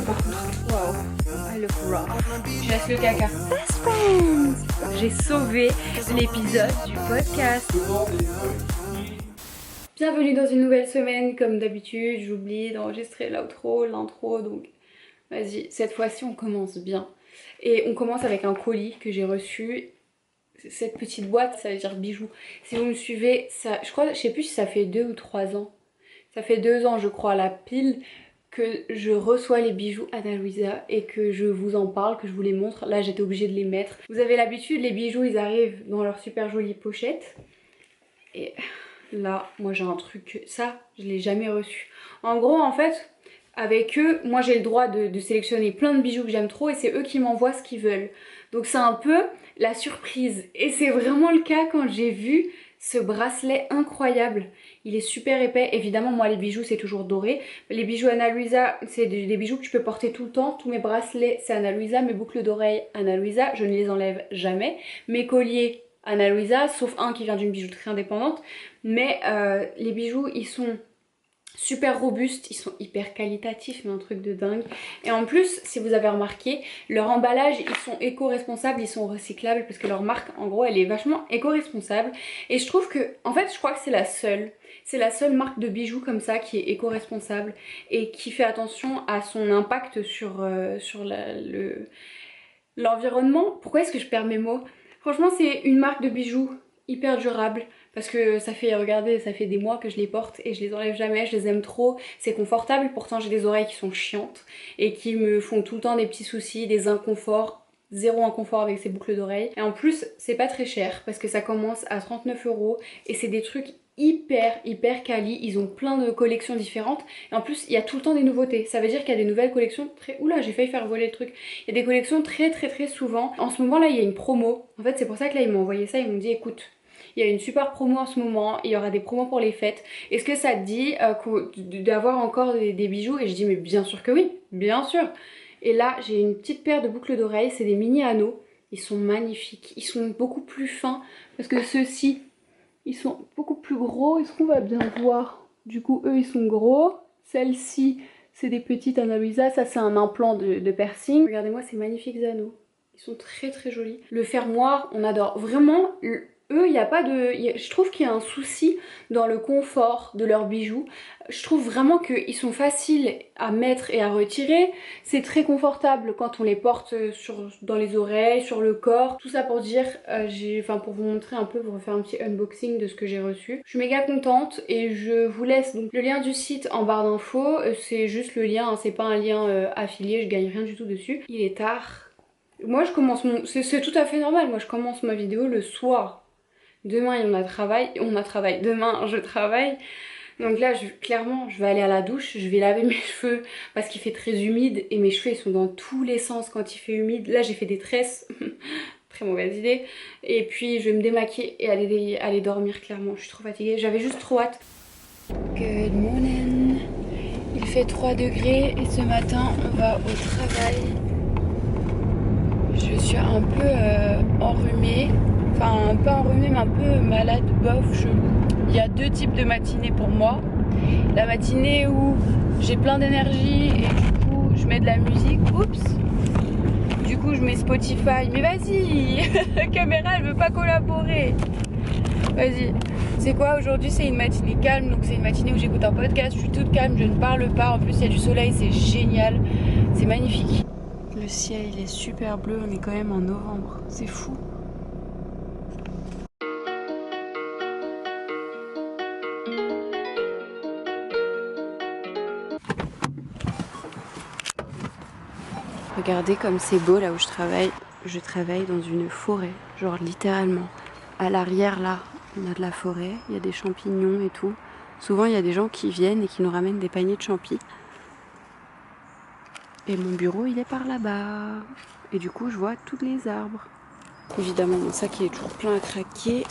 par contre. Waouh, I look rough. Je laisse le caca. Best friends. J'ai sauvé l'épisode du podcast. Bienvenue dans une nouvelle semaine. Comme d'habitude, j'oublie d'enregistrer l'intro, donc vas-y, cette fois-ci on commence bien. Et on commence avec un colis que j'ai reçu. Cette petite boîte, ça veut dire bijoux. Si vous me suivez, ça, je sais plus si ça fait 2 ou 3 ans. Ça fait 2 ans, je crois, à la pile, que je reçois les bijoux Ana Luisa et que je vous en parle, que je vous les montre. Là, j'étais obligée de les mettre. Vous avez l'habitude, les bijoux, ils arrivent dans leur super jolie pochette. Et là, moi, j'ai un truc, ça, je l'ai jamais reçu. En gros, en fait, avec eux, moi, j'ai le droit de sélectionner plein de bijoux que j'aime trop et c'est eux qui m'envoient ce qu'ils veulent. Donc, c'est un peu la surprise. Et c'est vraiment le cas quand j'ai vu ce bracelet incroyable. Il est super épais. Évidemment, moi, les bijoux, c'est toujours doré. Les bijoux Ana Luisa, c'est des bijoux que tu peux porter tout le temps. Tous mes bracelets, c'est Ana Luisa. Mes boucles d'oreilles, Ana Luisa. Je ne les enlève jamais. Mes colliers, Ana Luisa, sauf un qui vient d'une bijouterie indépendante. Mais les bijoux, ils sont super robustes, ils sont hyper qualitatifs, mais un truc de dingue. Et en plus, si vous avez remarqué, leur emballage, ils sont éco-responsables, ils sont recyclables parce que leur marque, en gros, elle est vachement éco-responsable. Et je trouve que, en fait, je crois que c'est la seule marque de bijoux comme ça qui est éco-responsable et qui fait attention à son impact sur l'environnement. Pourquoi est-ce que je perds mes mots? Franchement, c'est une marque de bijoux hyper durable parce que ça fait, regardez, ça fait des mois que je les porte et je les enlève jamais, je les aime trop, c'est confortable, pourtant j'ai des oreilles qui sont chiantes et qui me font tout le temps des petits soucis, des inconforts. Zéro inconfort avec ces boucles d'oreilles. Et en plus, c'est pas très cher parce que ça commence à 39 € et c'est des trucs hyper quali. Ils ont plein de collections différentes. Et en plus, il y a tout le temps des nouveautés. Ça veut dire qu'il y a des nouvelles collections très... Oula, j'ai failli faire voler le truc. Il y a des collections très souvent. En ce moment là, il y a une promo. En fait, c'est pour ça que là, ils m'ont envoyé ça. Ils m'ont dit, écoute, il y a une super promo en ce moment, il y aura des promos pour les fêtes. Est-ce que ça te dit d'avoir encore des bijoux? Et je dis, mais bien sûr que oui, bien sûr. Et là, j'ai une petite paire de boucles d'oreilles, c'est des mini anneaux. Ils sont magnifiques, ils sont beaucoup plus fins parce que ceux-ci, ils sont beaucoup plus gros. Est-ce qu'on va bien voir? Du coup, eux, ils sont gros. Celles-ci, c'est des petites Ana Luisa. Ça, c'est un implant de piercing. Regardez-moi ces magnifiques anneaux. Ils sont très jolis. Le fermoir, on adore. Vraiment, eux, il n'y a pas de... Je trouve qu'il y a un souci dans le confort de leurs bijoux. Je trouve vraiment qu'ils sont faciles à mettre et à retirer. C'est très confortable quand on les porte dans les oreilles, sur le corps. Tout ça pour dire, pour vous montrer un peu, vous refaire un petit unboxing de ce que j'ai reçu. Je suis méga contente et je vous laisse donc le lien du site en barre d'infos. C'est juste le lien, hein, c'est pas un lien affilié, je gagne rien du tout dessus. Il est tard. Moi je commence c'est tout à fait normal, moi je commence ma vidéo le soir. Demain on a travail, demain je travaille. Donc là clairement je vais aller à la douche, je vais laver mes cheveux parce qu'il fait très humide et mes cheveux ils sont dans tous les sens quand il fait humide. Là j'ai fait des tresses, très mauvaise idée. Et puis je vais me démaquiller et aller dormir clairement, je suis trop fatiguée, j'avais juste trop hâte. Good morning. Il fait 3 degrés et ce matin on va au travail. Je suis un peu enrhumée, enfin pas enrhumée mais un peu malade, bof, chelou. Il y a 2 types de matinées pour moi. La matinée où j'ai plein d'énergie et du coup je mets de la musique, oups. Du coup je mets Spotify, mais vas-y, la caméra elle veut pas collaborer. Vas-y, c'est quoi aujourd'hui? C'est une matinée calme, donc c'est une matinée où j'écoute un podcast, je suis toute calme, je ne parle pas, en plus il y a du soleil, c'est génial, c'est magnifique. Le ciel il est super bleu, on est quand même en novembre, c'est fou. Regardez comme c'est beau là où je travaille. Je travaille dans une forêt, genre littéralement. À l'arrière là, on a de la forêt, il y a des champignons et tout. Souvent il y a des gens qui viennent et qui nous ramènent des paniers de champis. Et mon bureau il est par là-bas. Et du coup je vois tous les arbres. Évidemment mon sac il est toujours plein à craquer.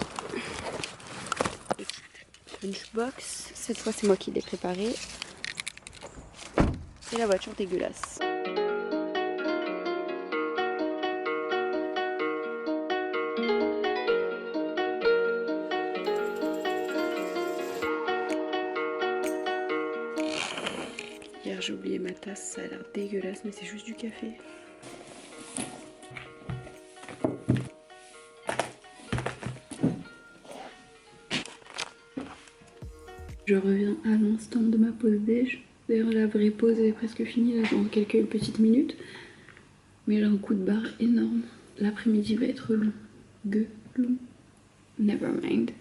Lunchbox, cette fois c'est moi qui l'ai préparé. Et la voiture dégueulasse. Hier Hier j'ai oublié ma tasse, ça a l'air dégueulasse mais c'est juste du café. Je reviens à l'instant de ma pause déj. D'ailleurs la vraie pause est presque finie là dans quelques petites minutes. Mais j'ai un coup de barre énorme. L'après-midi va être long. Long. Never mind.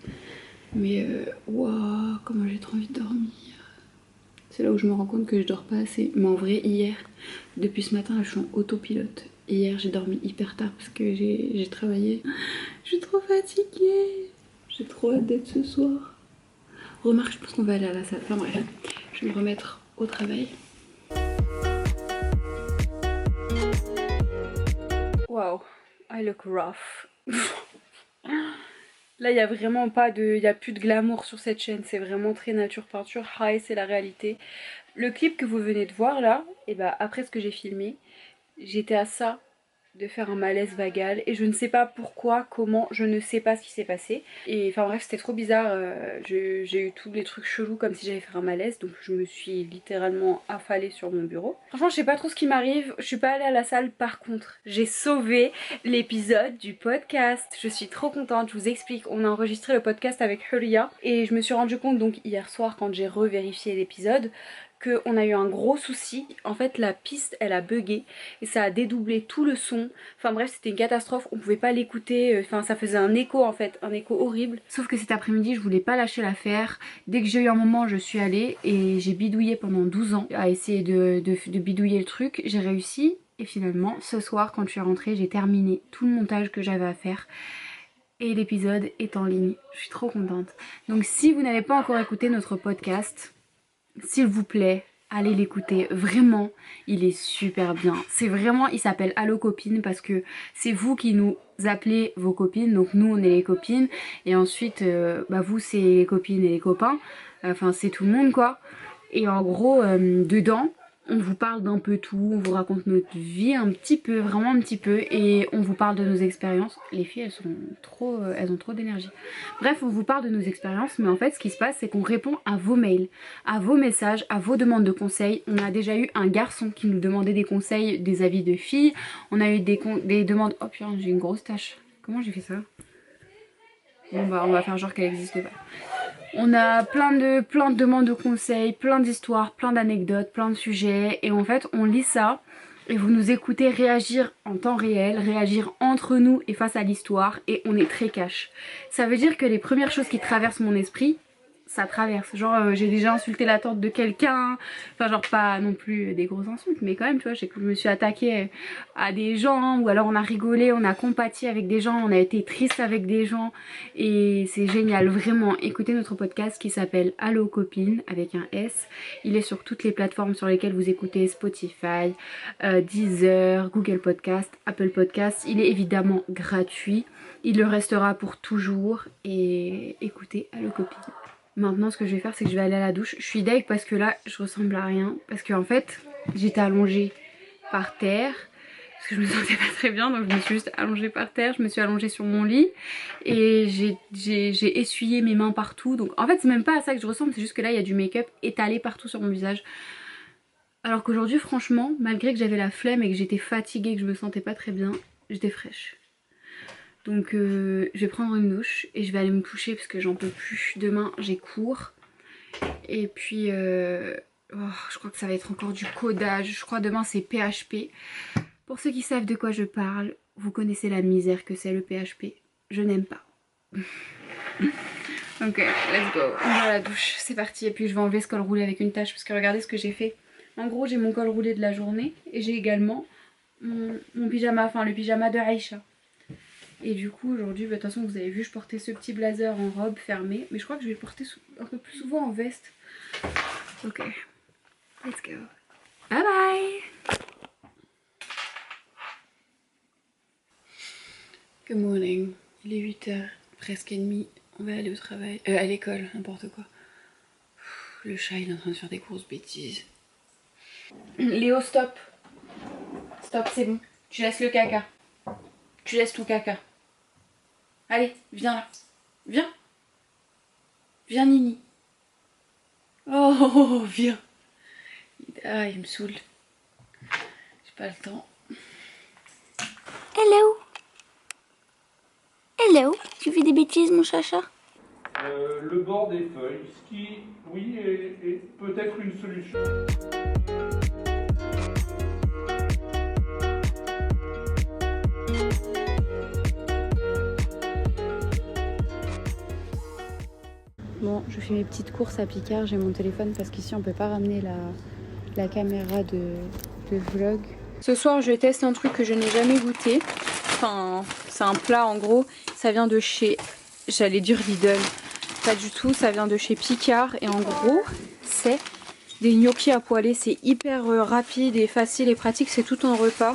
Mais waouh, comment j'ai trop envie de dormir. C'est là où je me rends compte que je dors pas assez. Mais en vrai hier, depuis ce matin là, je suis en autopilote. Hier j'ai dormi hyper tard parce que j'ai travaillé. Je suis trop fatiguée. J'ai trop hâte d'être ce soir. Remarque, je pense qu'on va aller à la salle. Enfin bref, je vais me remettre au travail. Wow, I look rough. Là, il n'y a vraiment pas de... Il n'y a plus de glamour sur cette chaîne. C'est vraiment très nature peinture. Hi, c'est la réalité. Le clip que vous venez de voir là, et bah après ce que j'ai filmé, j'étais à ça de faire un malaise vagal et je ne sais pas pourquoi, comment, je ne sais pas ce qui s'est passé. Et enfin bref, c'était trop bizarre, j'ai eu tous les trucs chelous comme si j'allais faire un malaise, donc je me suis littéralement affalée sur mon bureau. Franchement, je sais pas trop ce qui m'arrive, je suis pas allée à la salle. Par contre, j'ai sauvé l'épisode du podcast. Je suis trop contente, je vous explique. On a enregistré le podcast avec Huria et je me suis rendu compte donc hier soir quand j'ai revérifié l'épisode qu'on a eu un gros souci. En fait la piste elle a bugué et ça a dédoublé tout le son. Enfin bref, c'était une catastrophe, on pouvait pas l'écouter, enfin ça faisait un écho en fait, un écho horrible. Sauf que cet après-midi je voulais pas lâcher l'affaire. Dès que j'ai eu un moment je suis allée et j'ai bidouillé pendant 12 ans à essayer de bidouiller le truc. J'ai réussi et finalement ce soir quand je suis rentrée j'ai terminé tout le montage que j'avais à faire. Et l'épisode est en ligne, je suis trop contente. Donc si vous n'avez pas encore écouté notre podcast, s'il vous plaît, allez l'écouter, vraiment, il est super bien. C'est vraiment, il s'appelle Allo Copines parce que c'est vous qui nous appelez vos copines, donc nous on est les copines, et ensuite, bah vous c'est les copines et les copains, enfin c'est tout le monde quoi. Et en gros, dedans, on vous parle d'un peu tout, on vous raconte notre vie un petit peu, vraiment un petit peu, et on vous parle de nos expériences. Les filles elles ont trop d'énergie. Bref, on vous parle de nos expériences, mais en fait ce qui se passe c'est qu'on répond à vos mails, à vos messages, à vos demandes de conseils. On a déjà eu un garçon qui nous demandait des conseils, des avis de filles, on a eu des demandes... Oh putain, j'ai une grosse tache, comment j'ai fait ça? Bon bah on va faire genre qu'elle n'existe pas. On a plein de demandes de conseils, plein d'histoires, plein d'anecdotes, plein de sujets. Et en fait, on lit ça et vous nous écoutez réagir en temps réel, réagir entre nous et face à l'histoire. Et on est très cash. Ça veut dire que les premières choses qui traversent mon esprit, ça traverse. Genre j'ai déjà insulté la tante de quelqu'un. Enfin genre pas non plus des grosses insultes, mais quand même tu vois, je me suis attaquée à des gens. Ou alors on a rigolé, on a compati avec des gens, on a été triste avec des gens. Et c'est génial, vraiment. Écoutez notre podcast qui s'appelle Allo Copines avec un S. Il est sur toutes les plateformes sur lesquelles vous écoutez, Spotify, Deezer, Google Podcast, Apple Podcast. Il est évidemment gratuit. Il le restera pour toujours. Et écoutez Allo Copines. Maintenant ce que je vais faire c'est que je vais aller à la douche. Je suis deg parce que là je ressemble à rien. Parce qu'en fait j'étais allongée par terre. Parce que je me sentais pas très bien donc je me suis juste allongée par terre. Je me suis allongée sur mon lit. Et j'ai essuyé mes mains partout. Donc en fait c'est même pas à ça que je ressemble. C'est juste que là il y a du make-up étalé partout sur mon visage. Alors qu'aujourd'hui franchement malgré que j'avais la flemme et que j'étais fatiguée, que je me sentais pas très bien, j'étais fraîche. Donc je vais prendre une douche et je vais aller me coucher parce que j'en peux plus. Demain j'ai cours. Et puis je crois que ça va être encore du codage. Je crois demain c'est PHP. Pour ceux qui savent de quoi je parle, vous connaissez la misère que c'est le PHP. Je n'aime pas. Ok, let's go. On va à la douche, c'est parti. Et puis je vais enlever ce col roulé avec une tache parce que regardez ce que j'ai fait. En gros j'ai mon col roulé de la journée et j'ai également mon pyjama, enfin le pyjama de Aïcha. Et du coup aujourd'hui, de toute façon vous avez vu, je portais ce petit blazer en robe fermée. Mais je crois que je vais le porter un peu plus souvent en veste. Ok, let's go. Bye bye. Good morning. Il est 8h, presque et demi. On va aller au travail, à l'école, n'importe quoi. Le chat il est en train de faire des grosses bêtises. Léo, stop. Stop, c'est bon. Tu laisses le caca. Tu laisses ton caca. Allez, viens là. Viens. Viens Nini. Oh, viens. Il est Ah, il me saoule. J'ai pas le temps. Hello. Hello. Tu fais des bêtises, mon chacha? Le bord des feuilles, ce qui, oui, est peut-être une solution. Bon, je fais mes petites courses à Picard, j'ai mon téléphone parce qu'ici on peut pas ramener la caméra de vlog. Ce soir je teste un truc que je n'ai jamais goûté. Enfin, c'est un plat en gros, ça vient de chez, j'allais dire Lidl, pas du tout, ça vient de chez Picard et en gros c'est des gnocchis à poêler, c'est hyper rapide et facile et pratique, c'est tout un repas.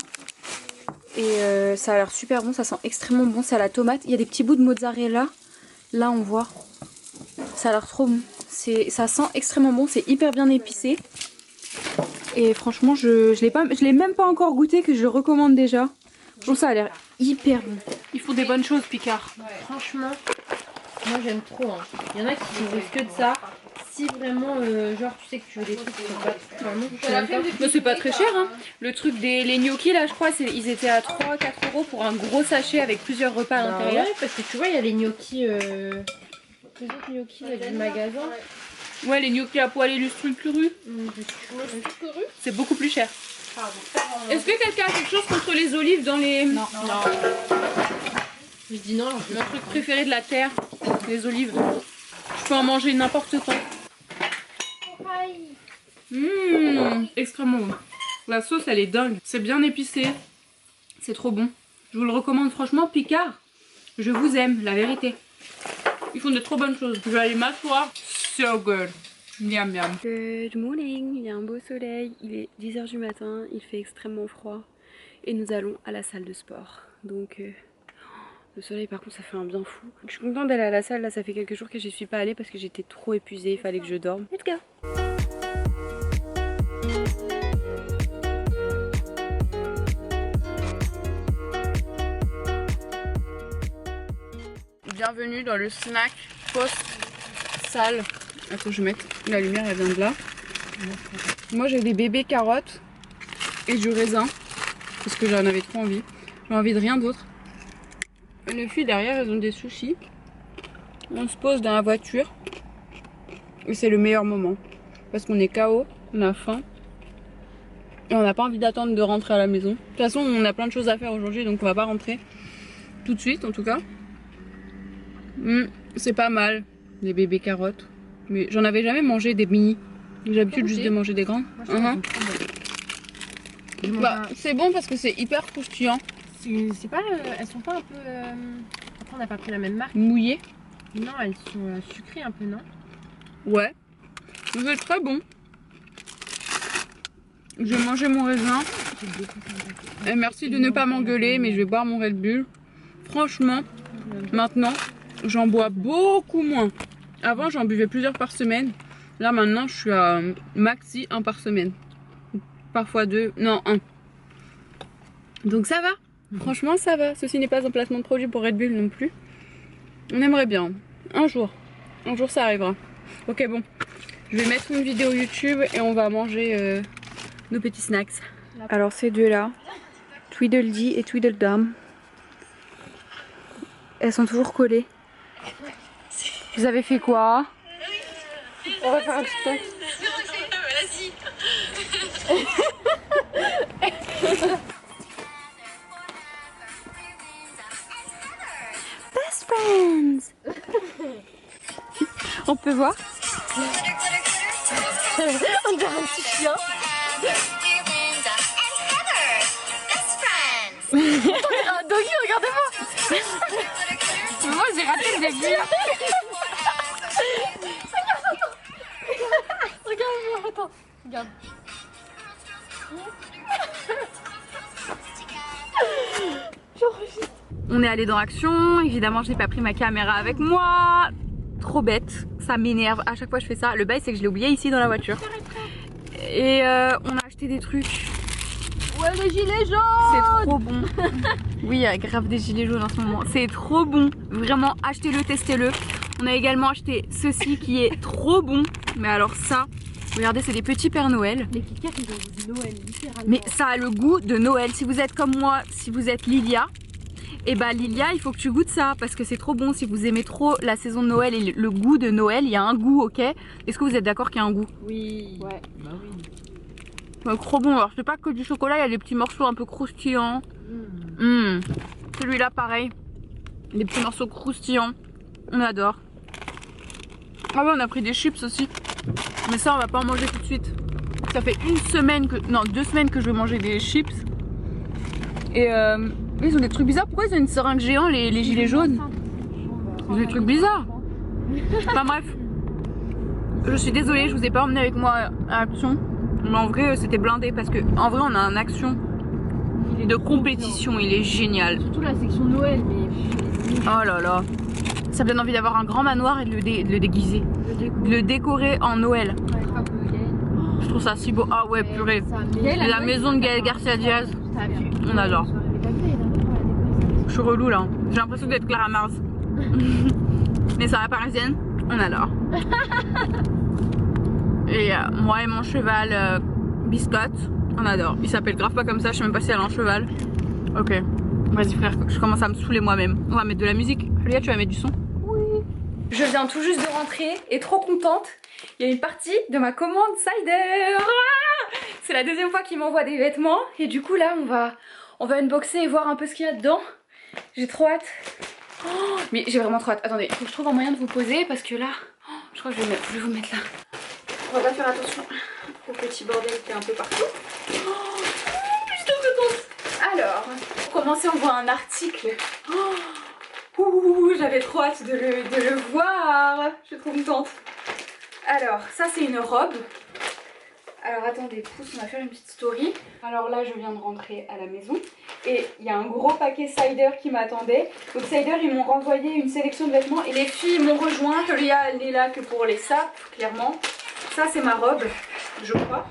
Et ça a l'air super bon, ça sent extrêmement bon, c'est à la tomate, il y a des petits bouts de mozzarella, là on voit. Ça a l'air trop bon, ça sent extrêmement bon, c'est hyper bien épicé. Et franchement, je l'ai même pas encore goûté que je le recommande déjà. Je trouve ça a l'air hyper bon. Ils font des bonnes choses, Picard. Ouais. Franchement, moi j'aime trop. Hein. Il y en a qui disent que de ça. Si vraiment, genre tu sais que tu veux des trucs qui sont pas vraiment, C'est pas très cher, hein. Le truc les gnocchis là, je crois, ils étaient à 3-4 € pour un gros sachet avec plusieurs repas à l'intérieur. Ouais, parce que tu vois, il y a les gnocchis, les autres gnocchis là, du magasin. Ouais, les gnocchis à poêler lustricuru. C'est beaucoup plus cher. Est-ce que quelqu'un a quelque chose contre les olives dans les... Non. Je dis non. Mon truc préféré de la terre, les olives. Je peux en manger n'importe quand. Extrêmement bon. La sauce elle est dingue. C'est bien épicé. C'est trop bon. Je vous le recommande franchement. Picard, je vous aime, la vérité. Ils font de trop bonnes choses. Je vais aller m'asseoir. So good. Miam miam. Good morning. Il y a un beau soleil. Il est 10 h du matin. Il fait extrêmement froid. Et nous allons à la salle de sport. Donc le soleil par contre ça fait un bien fou. Je suis contente d'aller à la salle. Là ça fait quelques jours que j'y suis pas allée parce que j'étais trop épuisée. Il fallait que je dorme. Let's go. Bienvenue dans le snack post-salle. Attends, je vais mettre la lumière, elle vient de là. Moi j'ai des bébés carottes et du raisin parce que j'en avais trop envie. J'ai envie de rien d'autre. Les filles derrière elles ont des sushis. On se pose dans la voiture et c'est le meilleur moment parce qu'on est KO, on a faim et on n'a pas envie d'attendre de rentrer à la maison. De toute façon on a plein de choses à faire aujourd'hui donc on va pas rentrer tout de suite en tout cas. C'est pas mal les bébés carottes, mais j'en avais jamais mangé des mini. J'ai l'habitude juste de manger des grandes. Bah, c'est bon parce que c'est hyper croustillant. C'est pas, elles sont pas un peu, après on n'a pas pris la même marque. Mouillé. Non, elles sont sucrées un peu, non? Ouais, c'est très bon. Je vais manger mon raisin. Et merci de ne pas m'engueuler, mais je vais boire mon Red Bull. Franchement, maintenant j'en bois beaucoup moins. Avant j'en buvais plusieurs par semaine. Là maintenant je suis à maxi 1 par semaine. Parfois 2, non 1. Donc ça va. Franchement ça va. Ceci n'est pas un placement de produit pour Red Bull non plus. On aimerait bien. Un jour ça arrivera. Ok bon. Je vais mettre une vidéo YouTube et on va manger nos petits snacks. Alors ces deux là, Tweedledee et Tweedledum. Elles sont toujours collées. Vous avez fait quoi? On va faire un TikTok. Best friends. On peut voir? On dirait un petit chien. Un doggy, regardez-moi. Moi j'ai raté le début. Regarde-moi, attends. Regarde. On est allé dans Action, évidemment j'ai pas pris ma caméra avec moi. Trop bête, ça m'énerve, à chaque fois je fais ça. Le bail c'est que je l'ai oublié ici dans la voiture. Et on a acheté des trucs. Ouais, les gilets jaunes. C'est trop bon. Oui, il y a grave des gilets jaunes en ce moment. C'est trop bon, vraiment achetez-le, testez-le. On a également acheté ceci qui est trop bon. Mais alors ça, Regardez, c'est des petits Pères Noël. Les Kit Kat, ils ont dit Noël, littéralement. Mais ça a le goût de Noël. Si vous êtes comme moi, si vous êtes Lilia, et bah Lilia, il faut que tu goûtes ça parce que c'est trop bon. Si vous aimez trop la saison de Noël et le goût de Noël, il y a un goût, ok? Est-ce que vous êtes d'accord qu'il y a un goût? Oui. Ouais. Bah oui. Ouais, trop bon. Alors c'est pas que du chocolat, il y a des petits morceaux un peu croustillants. Celui-là pareil. Des petits morceaux croustillants. On adore. Ah ouais, on a pris des chips aussi. Mais ça, on va pas en manger tout de suite. Ça fait 2 semaines que je veux manger des chips. Et ils ont des trucs bizarres. Pourquoi ils ont une seringue géante, les gilets jaunes? Ils ont des trucs bizarres. Enfin bref. Je suis désolée, je vous ai pas emmené avec moi à Action. Mais en vrai, c'était blindé parce que en vrai, on a un Action de compétition. Il est génial. Surtout la section Noël, mais. Oh là là. Ça me donne envie d'avoir un grand manoir et de le déguiser. De le décorer en Noël. Je trouve ça si beau. Ah ouais, purée. La maison de Gaël Garcia Diaz. On adore. Je suis relou là. J'ai l'impression d'être Clara Mars. Mais ça, la parisienne, on adore. Et moi et mon cheval Biscotte, on adore. Il s'appelle grave pas comme ça, je sais même pas si elle a un cheval. Ok. Vas-y frère, je commence à me saouler moi-même. On va mettre de la musique. Julia, tu vas mettre du son? Oui. Je viens tout juste de rentrer et trop contente. Il y a une partie de ma commande Cider. Ah, c'est la deuxième fois qu'il m'envoie des vêtements. Et du coup là, on va unboxer et voir un peu ce qu'il y a dedans. J'ai trop hâte. Oh, mais j'ai vraiment trop hâte. Attendez, il faut que je trouve un moyen de vous poser parce que là, je crois que je vais vous mettre là. On va pas faire attention au petit bordel qui est un peu partout. Oh, je suis trop contente. Alors, pour commencer, on voit un article. Oh, j'avais trop hâte de le voir. Je suis trop contente. Alors, ça c'est une robe. Alors attendez, pouce, on va faire une petite story. Alors là, je viens de rentrer à la maison. Et il y a un gros paquet Cider qui m'attendait. Donc Cider, ils m'ont renvoyé une sélection de vêtements. Et les filles m'ont rejoint. Léa, elle n'est là que pour les sapes, clairement. Ça, c'est ma robe, je crois.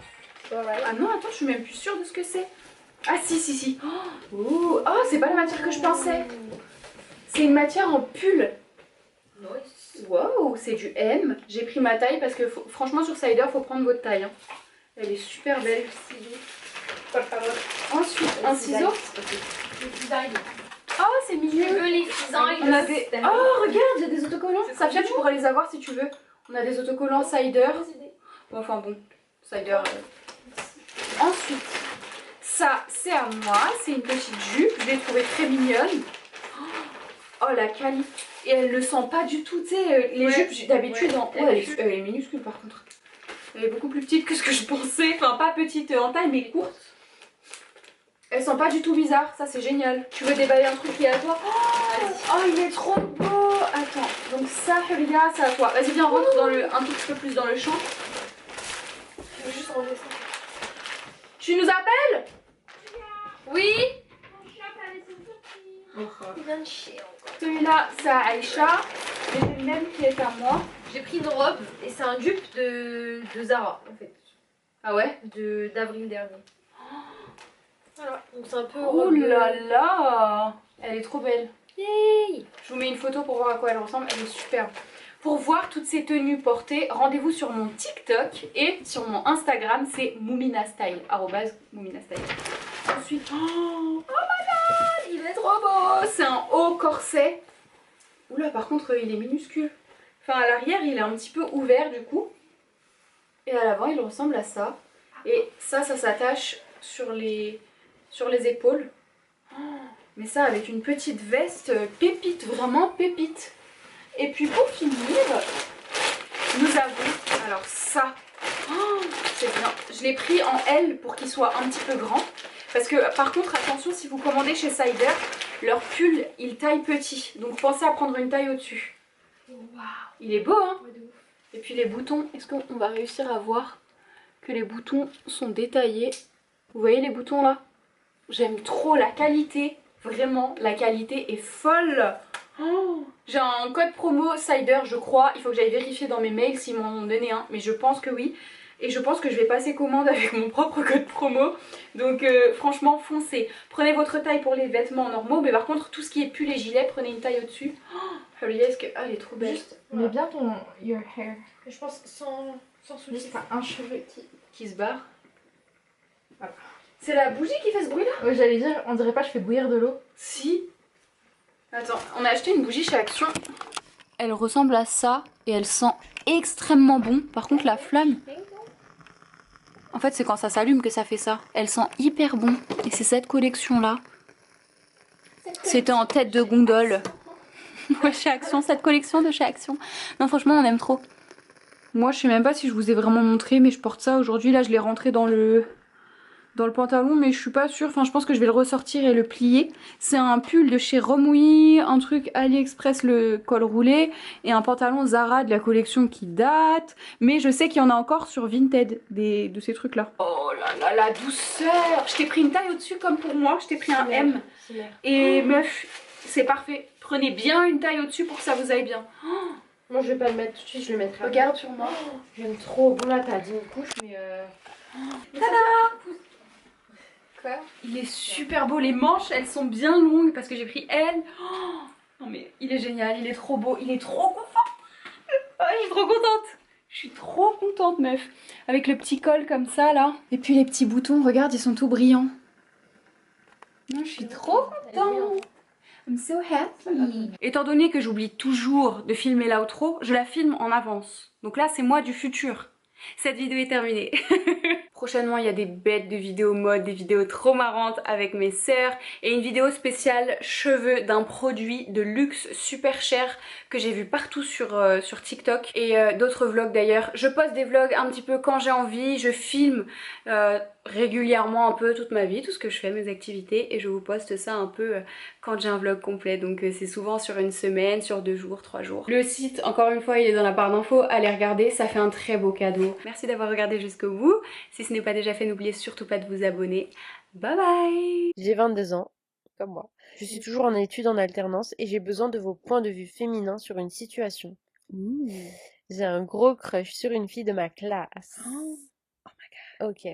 Ah non, attends, je suis même plus sûre de ce que c'est. Ah si. Oh, c'est pas la matière que je pensais. C'est une matière en pull. Nice. Wow, c'est du M. J'ai pris ma taille parce que franchement sur Cider, faut prendre votre taille. Hein. Elle est super belle. Ensuite, un ciseau. Oh, c'est mignon. On a des... Oh, regarde, il y a des autocollants. Safia, tu pourras les avoir si tu veux. On a des autocollants Cider. Bon, enfin bon, Cider. Ensuite, ça c'est à moi. C'est une petite jupe. Je l'ai trouvée très mignonne. Oh, la qualité. Et elle le sent pas du tout. Tu sais, les jupes d'habitude, elle est minuscule par contre. Elle est beaucoup plus petite que ce que je pensais. Enfin, pas petite en taille, mais courte. Elle sent pas du tout bizarre. Ça, c'est génial. Tu veux déballer un truc qui est à toi? Oh, il est trop beau. Attends. Donc ça, Julia, c'est à toi. Vas-y, viens, rentre dans un tout petit peu plus dans le champ. Je vais juste ranger ça. Tu nous appelles? Oui. Il vient de chier encore. Celui-là, c'est à Aïcha. Et c'est le même qui est à moi. J'ai pris une robe et c'est un dupe de Zara en fait. Ah ouais? D'avril dernier. Voilà, donc c'est un peu. Oh là là! Elle est trop belle. Yay! Je vous mets une photo pour voir à quoi elle ressemble. Elle est superbe. Pour voir toutes ces tenues portées, rendez-vous sur mon TikTok et sur mon Instagram, c'est @mouminastyle. Ensuite, oh my god, il est trop beau! C'est un haut corset. Oula, par contre, il est minuscule. Enfin, à l'arrière, il est un petit peu ouvert du coup. Et à l'avant, il ressemble à ça. Et ça s'attache sur les épaules. Mais ça, avec une petite veste pépite, vraiment pépite. Et puis pour finir, nous avons, alors ça, c'est bien. Je l'ai pris en L pour qu'il soit un petit peu grand. Parce que par contre, attention, si vous commandez chez Cider, leur pull, il taille petit. Donc pensez à prendre une taille au-dessus. Waouh, il est beau, hein? Et puis les boutons, est-ce qu'on va réussir à voir que les boutons sont détaillés? Vous voyez les boutons là? J'aime trop la qualité. Vraiment, la qualité est folle. Oh, j'ai un code promo Cider, je crois. Il faut que j'aille vérifier dans mes mails s'ils m'en ont donné un. Mais je pense que oui. Et je pense que je vais passer commande avec mon propre code promo. Donc franchement, foncez. Prenez votre taille pour les vêtements normaux. Mais par contre, tout ce qui est pull et gilet, prenez une taille au-dessus. Oh, est-ce que... Ah, elle est trop belle. Juste, mets bien ton your hair. Je pense sans souci. Juste un cheveu qui se barre. Voilà. C'est la bougie qui fait ce bruit là? Ouais, j'allais dire, on dirait pas je fais bouillir de l'eau. Si. Attends, on a acheté une bougie chez Action. Elle ressemble à ça et elle sent extrêmement bon. Par contre la flamme, en fait c'est quand ça s'allume que ça fait ça. Elle sent hyper bon et c'est cette collection là. C'était en tête de gondole. Ouais, chez Action, cette collection de chez Action. Non franchement on aime trop. Moi je sais même pas si je vous ai vraiment montré mais je porte ça aujourd'hui. Là je l'ai rentré dans le pantalon mais je suis pas sûre. Enfin je pense que je vais le ressortir et le plier. C'est un pull de chez Romouy, un truc AliExpress, le col roulé, et un pantalon Zara de la collection qui date. Mais je sais qu'il y en a encore sur Vinted de ces trucs là. Oh là là la douceur. Je t'ai pris une taille au-dessus comme pour moi. Je t'ai pris un M. Et meuf c'est parfait. Prenez bien une taille au-dessus pour que ça vous aille bien. Moi je vais pas le mettre tout de suite, je le mettrai. Regarde sur moi. J'aime trop. Bon là t'as dit une couche mais Tada! Quoi? Il est super beau, les manches elles sont bien longues parce que j'ai pris L. Oh, non mais il est génial, il est trop beau, il est trop confort. Oh, je suis trop contente. Je suis trop contente meuf. Avec le petit col comme ça là. Et puis les petits boutons, regarde ils sont tout brillants. Non, je suis trop contente. I'm so happy. Étant donné que j'oublie toujours de filmer l'outro, je la filme en avance. Donc là c'est moi du futur. Cette vidéo est terminée. Prochainement il y a des bêtes de vidéos mode, des vidéos trop marrantes avec mes sœurs et une vidéo spéciale cheveux d'un produit de luxe super cher que j'ai vu partout sur TikTok et d'autres vlogs d'ailleurs. Je poste des vlogs un petit peu quand j'ai envie, je filme régulièrement un peu toute ma vie, tout ce que je fais, mes activités, et je vous poste ça un peu quand j'ai un vlog complet. Donc c'est souvent sur une semaine, sur 2 jours, 3 jours. Le site, encore une fois, il est dans la barre d'infos, allez regarder, ça fait un très beau cadeau. Merci d'avoir regardé jusqu'au bout. Si ce n'est pas déjà fait, n'oubliez surtout pas de vous abonner. Bye bye. j'ai 22 ans, comme moi. Je suis toujours en études en alternance et j'ai besoin de vos points de vue féminins sur une situation. J'ai un gros crush sur une fille de ma classe. Oh my god. Ok.